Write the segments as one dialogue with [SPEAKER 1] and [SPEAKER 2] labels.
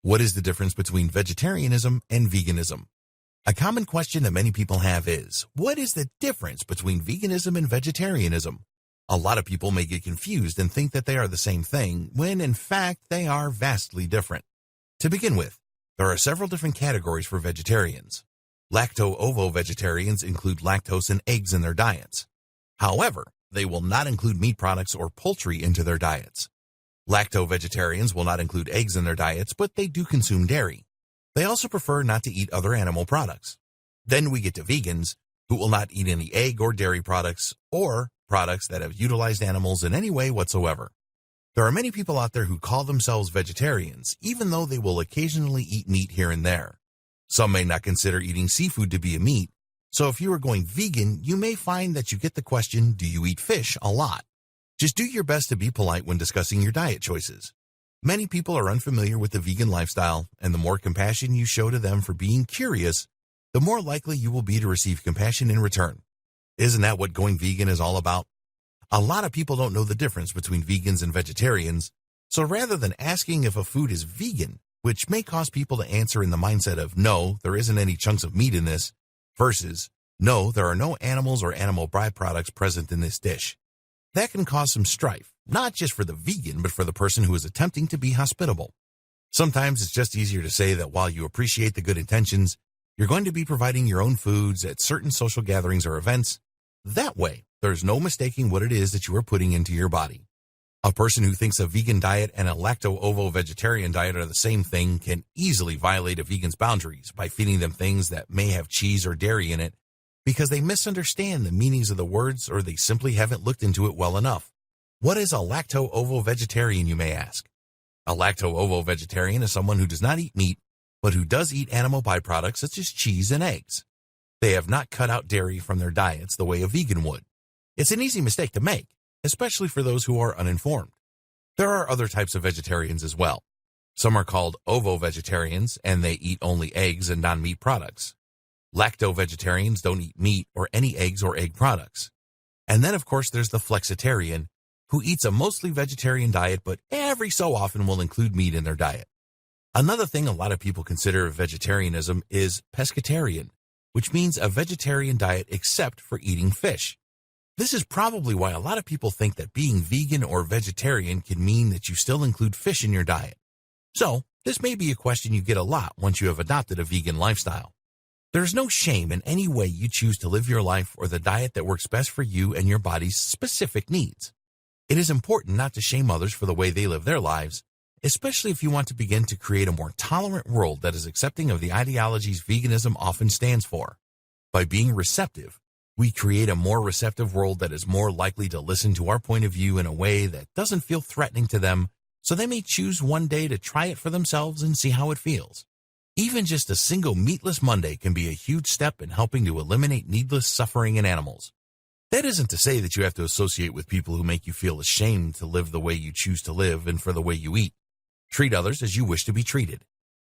[SPEAKER 1] What is the difference between vegetarianism and veganism? A common question that many people have is, what is the difference between veganism and vegetarianism? A lot of people may get confused and think that they are the same thing, when in fact they are vastly different. To begin with, there are several different categories for vegetarians. Lacto-ovo vegetarians include lactose and eggs in their diets. However, they will not include meat products or poultry into their diets. Lacto-vegetarians will not include eggs in their diets, but they do consume dairy. They also prefer not to eat other animal products. Then we get to vegans, who will not eat any egg or dairy products, or products that have utilized animals in any way whatsoever. There are many people out there who call themselves vegetarians, even though they will occasionally eat meat here and there. Some may not consider eating seafood to be a meat, so if you are going vegan, you may find that you get the question, do you eat fish, a lot. Just do your best to be polite when discussing your diet choices. Many people are unfamiliar with the vegan lifestyle, and the more compassion you show to them for being curious, the more likely you will be to receive compassion in return. Isn't that what going vegan is all about? A lot of people don't know the difference between vegans and vegetarians, so rather than asking if a food is vegan, which may cause people to answer in the mindset of, no, there isn't any chunks of meat in this, versus, no, there are no animals or animal byproducts present in this dish. That can cause some strife, not just for the vegan, but for the person who is attempting to be hospitable. Sometimes it's just easier to say that while you appreciate the good intentions, you're going to be providing your own foods at certain social gatherings or events. That way, there's no mistaking what it is that you are putting into your body. A person who thinks a vegan diet and a lacto-ovo vegetarian diet are the same thing can easily violate a vegan's boundaries by feeding them things that may have cheese or dairy in it, because they misunderstand the meanings of the words or they simply haven't looked into it well enough. What is a lacto-ovo vegetarian, you may ask? A lacto-ovo vegetarian is someone who does not eat meat, but who does eat animal byproducts such as cheese and eggs. They have not cut out dairy from their diets the way a vegan would. It's an easy mistake to make, especially for those who are uninformed. There are other types of vegetarians as well. Some are called ovo-vegetarians, and they eat only eggs and non-meat products. Lacto-vegetarians don't eat meat or any eggs or egg products. And then, of course, there's the flexitarian, who eats a mostly vegetarian diet, but every so often will include meat in their diet. Another thing a lot of people consider vegetarianism is pescatarian, which means a vegetarian diet except for eating fish. This is probably why a lot of people think that being vegan or vegetarian can mean that you still include fish in your diet. So, this may be a question you get a lot once you have adopted a vegan lifestyle. There's no shame in any way you choose to live your life or the diet that works best for you and your body's specific needs. It is important not to shame others for the way they live their lives, especially if you want to begin to create a more tolerant world that is accepting of the ideologies veganism often stands for. By being receptive, we create a more receptive world that is more likely to listen to our point of view in a way that doesn't feel threatening to them, so they may choose one day to try it for themselves and see how it feels. Even just a single meatless Monday can be a huge step in helping to eliminate needless suffering in animals. That isn't to say that you have to associate with people who make you feel ashamed to live the way you choose to live and for the way you eat. Treat others as you wish to be treated.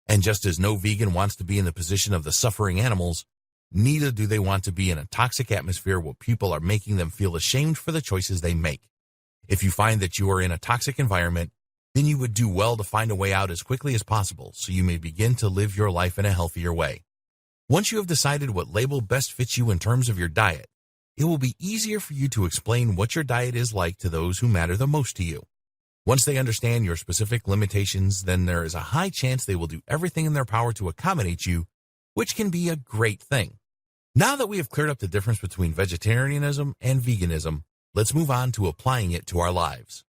[SPEAKER 1] And just as no vegan wants to be in the position of the suffering animals, neither do they want to be in a toxic atmosphere where people are making them feel ashamed for the choices they make. If you find that you are in a toxic environment, then you would do well to find a way out as quickly as possible so you may begin to live your life in a healthier way. Once you have decided what label best fits you in terms of your diet, it will be easier for you to explain what your diet is like to those who matter the most to you. Once they understand your specific limitations, then there is a high chance they will do everything in their power to accommodate you, which can be a great thing. Now that we have cleared up the difference between vegetarianism and veganism, let's move on to applying it to our lives.